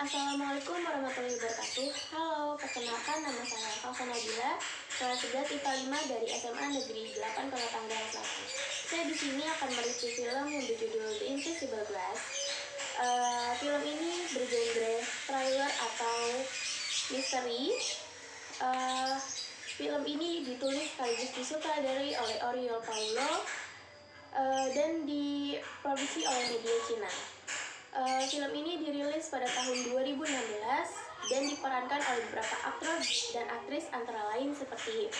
Assalamualaikum warahmatullahi wabarakatuh. Halo, perkenalkan nama saya Alfa Nabila, kelas 11 IPA 5 dari SMA Negeri 8 Kota Tangerang Selatan. Saya di sini akan mereview film yang berjudul The Invisible Glass. Film ini bergenre thriller atau misteri. Film ini ditulis sekaligus disutradarai oleh Oriol Paulo dan diproduksi oleh media Cina. Film ini dirilis pada tahun 2016 dan diperankan oleh beberapa aktor dan aktris antara lain seperti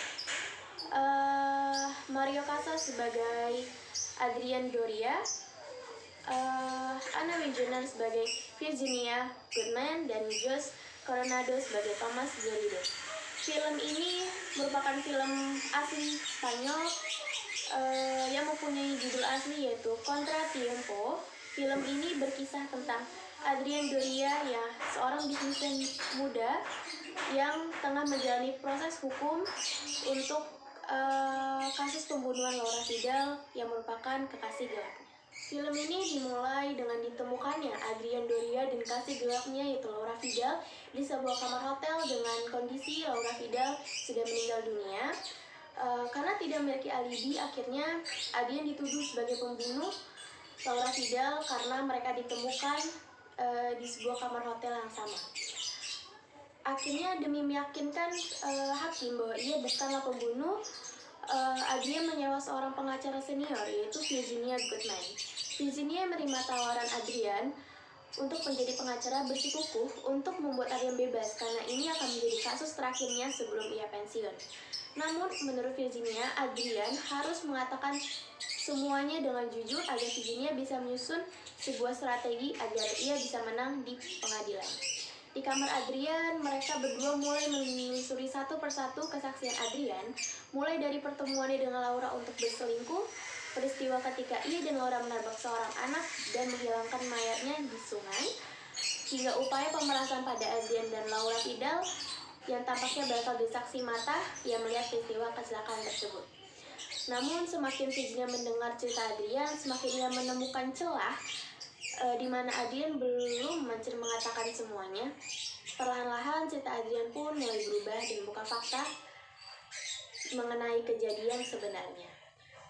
Mario Casas sebagai Adrian Doria, Anna Wintour sebagai Virginia Goodman, dan Josh Coronado sebagai Thomas Garrido. Film ini merupakan film asli Spanyol yang mempunyai judul asli yaitu Contratiempo. Film ini berkisah tentang Adrian Doria, ya, seorang bisnismen muda yang tengah menjalani proses hukum untuk kasus pembunuhan Laura Vidal yang merupakan kekasih gelapnya. Film ini dimulai dengan ditemukannya Adrian Doria dan kasih gelapnya yaitu Laura Vidal di sebuah kamar hotel dengan kondisi Laura Vidal sudah meninggal dunia. Karena tidak memiliki alibi, akhirnya Adrian dituduh sebagai pembunuh Laura Vidal karena mereka ditemukan di sebuah kamar hotel yang sama. Akhirnya demi meyakinkan hakim bahwa ia bukanlah pembunuh, Adrian menyewa seorang pengacara senior yaitu Virginia Goodman. Virginia menerima tawaran Adrian untuk menjadi pengacara bersikukuh untuk membuat Adrian bebas karena ini akan menjadi kasus terakhirnya sebelum ia pensiun. Namun menurut Virginia, Adrian harus mengatakan semuanya dengan jujur agar Virginia bisa menyusun sebuah strategi agar ia bisa menang di pengadilan. Di kamar Adrian, mereka berdua mulai menelusuri satu persatu kesaksian Adrian, mulai dari pertemuannya dengan Laura untuk berselingkuh, peristiwa ketika ia dan Laura menabrak seorang anak dan menghilangkan mayatnya di sungai, hingga upaya pemerasan pada Adrian dan Laura Vidal yang tampaknya berasal dari saksi mata yang melihat peristiwa kecelakaan tersebut. Namun semakin Virginia mendengar cerita Adrian, semakin ia menemukan celah di mana Adrian belum mengatakan semuanya. Perlahan-lahan cerita Adrian pun mulai berubah dan membuka fakta mengenai kejadian sebenarnya.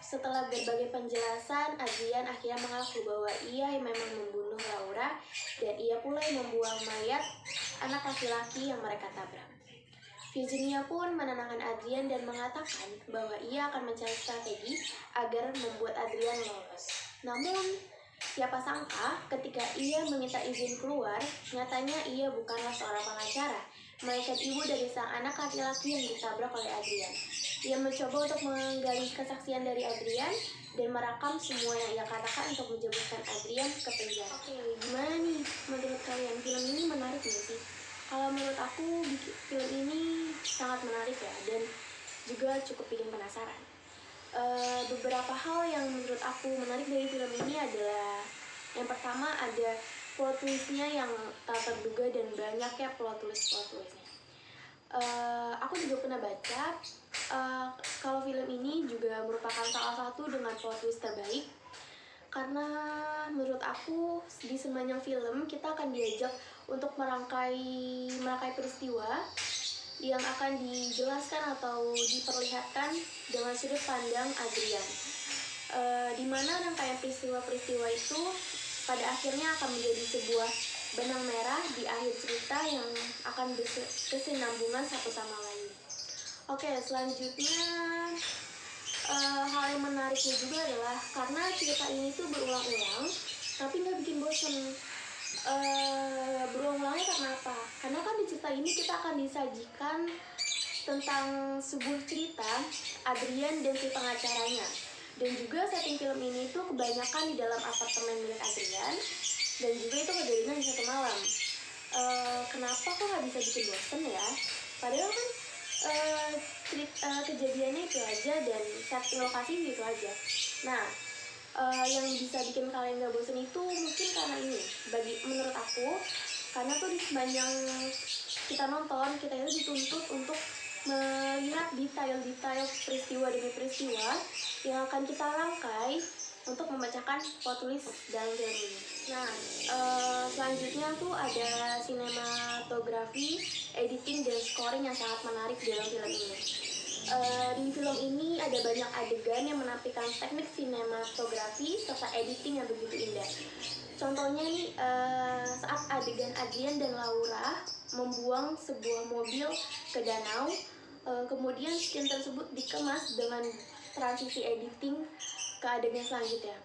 Setelah berbagai penjelasan, Adrian akhirnya mengaku bahwa ia memang membunuh Laura dan ia pula yang membuang mayat anak laki-laki yang mereka tabrak. Virginia pun menenangkan Adrian dan mengatakan bahwa ia akan mencari strategi agar membuat Adrian lolos. Namun, siapa sangka ketika ia meminta izin keluar, nyatanya ia bukanlah seorang pengacara, melainkan ibu dari sang anak laki-laki yang ditabrak oleh Adrian. Ia mencoba untuk menggali kesaksian dari Adrian dan merekam semua yang ia katakan untuk menjebloskan Adrian ke penjara. Oke, gimana nih menurut kalian? Film ini menarik nggak sih? Kalau menurut aku, film ini sangat menarik ya, dan juga cukup bikin penasaran. Beberapa hal yang menurut aku menarik dari film ini adalah yang pertama ada plot twist-nya yang tak terduga dan banyaknya plot twist-nya. Aku juga pernah baca kalau film ini juga merupakan salah satu dengan plot twist terbaik, karena menurut aku di sepanjang film kita akan diajak untuk merangkai peristiwa yang akan dijelaskan atau diperlihatkan dengan sudut pandang Adrian, dimana rangkaian peristiwa-peristiwa itu pada akhirnya akan menjadi sebuah benang merah di akhir cerita yang akan berkesinambungan satu sama lain. Oke, selanjutnya hal yang menariknya juga adalah karena cerita ini tuh berulang-ulang tapi nggak bikin bosan. Berulang-ulangnya karena apa? Karena kan di cerita ini kita akan disajikan tentang sebuah cerita Adrian dan si pengacaranya, dan juga setting film ini tuh kebanyakan di dalam apartemen milik Adrian, dan juga itu kejadian di satu malam. Kenapa kok nggak bisa bikin bosan ya? Padahal kan kejadiannya itu aja dan setting lokasi itu aja. Nah, yang bisa bikin kalian gak bosan itu mungkin karena ini, menurut aku, karena tuh di sepanjang kita nonton, kita itu dituntut untuk melihat detail-detail peristiwa demi peristiwa yang akan kita rangkai untuk membacakan plot twist dalam film ini. Nah, selanjutnya tuh ada sinematografi, editing, dan scoring yang sangat menarik dalam film ini. Di film ini ada banyak adegan yang menampilkan teknik sinematografi serta editing yang begitu indah. Contohnya nih, saat adegan Adrian dan Laura membuang sebuah mobil ke danau, kemudian scene tersebut dikemas dengan transisi editing ke adegan selanjutnya.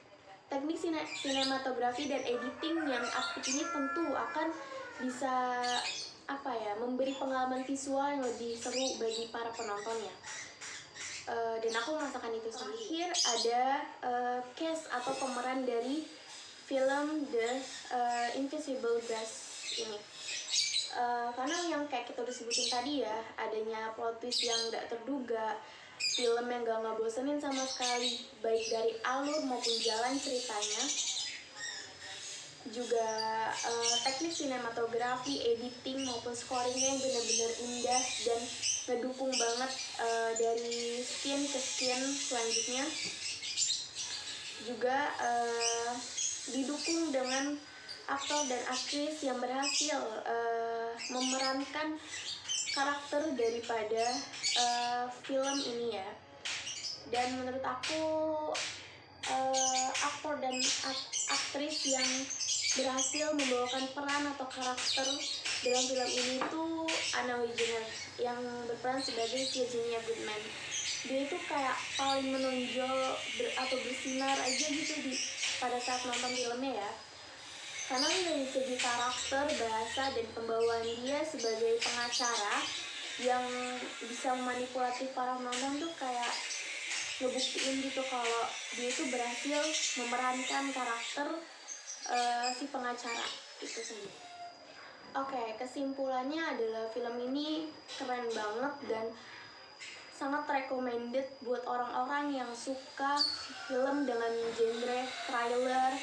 Teknik sinematografi dan editing yang apik ini tentu akan bisa memberi pengalaman visual yang lebih seru bagi para penontonnya. Dan aku merasakan itu sendiri. Terakhir ada cast atau pemeran dari film The Invisible Glass ini. Karena yang kayak kita udah sebutin tadi ya, adanya plot twist yang gak terduga, film yang gak ngebosenin sama sekali, baik dari alur maupun jalan ceritanya, juga teknik sinematografi, editing maupun scoringnya yang benar-benar indah dan ngedukung banget dari scene ke scene selanjutnya. Juga didukung dengan aktor dan aktris yang berhasil memerankan karakter daripada film ini ya. Dan menurut aku aktor dan aktris yang berhasil membawakan peran atau karakter dalam film ini tuh Anna Wigener yang berperan sebagai Virginia Goodman. Dia itu kayak paling menonjol atau bersinar aja gitu pada saat nonton filmnya ya. Karena dari segi karakter, bahasa, dan pembawaan dia sebagai pengacara yang bisa memanipulatif para penonton tuh kayak ngebuktiin gitu kalau dia itu berhasil memerankan karakter si pengacara itu sendiri. Oke, kesimpulannya adalah film ini keren banget dan sangat recommended buat orang-orang yang suka film dengan genre thriller,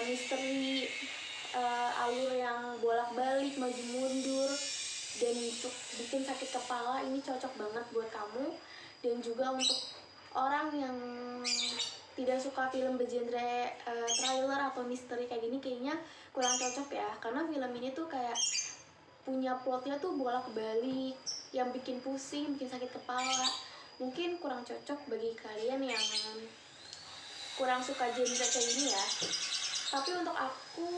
misteri, alur yang bolak-balik, maju mundur, dan bikin sakit kepala. Ini cocok banget buat kamu. Dan juga untuk orang yang tidak suka film bergenre thriller atau misteri kayak gini, kayaknya kurang cocok ya, karena film ini tuh kayak punya plotnya tuh bolak-balik yang bikin pusing, bikin sakit kepala. Mungkin kurang cocok bagi kalian yang kurang suka genre kayak gini ya. Tapi untuk aku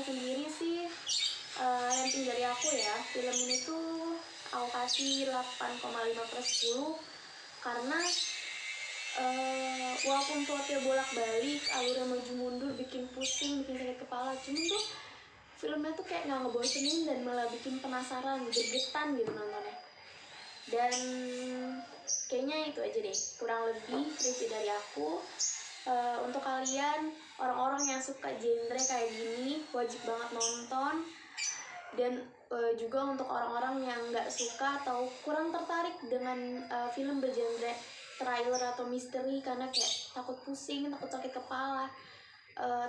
sendiri sih, rating dari aku ya, film ini tuh aku kasih 8,5/10 karena walaupun plotnya bolak-balik, alurnya maju mundur, bikin pusing, bikin sakit kepala, cuman tuh filmnya tuh kayak nggak ngebosenin dan malah bikin penasaran, gregetan gitu nontonnya. Dan kayaknya itu aja deh, kurang lebih review dari aku. Untuk kalian orang-orang yang suka genre kayak gini wajib banget nonton. Dan juga untuk orang-orang yang nggak suka atau kurang tertarik dengan film bergenre thriller atau misteri karena kayak takut pusing, takut sakit kepala,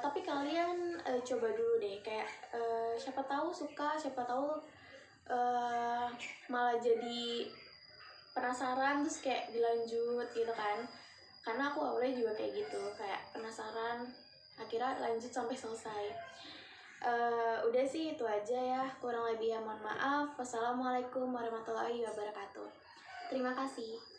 tapi kalian coba dulu deh, kayak siapa tahu suka, siapa tahu malah jadi penasaran terus kayak dilanjut gitu kan. Karena aku awalnya juga kayak gitu, kayak penasaran, akhirnya lanjut sampai selesai. Udah sih itu aja ya, kurang lebih ya mohon maaf. Wassalamualaikum warahmatullahi wabarakatuh. Terima kasih.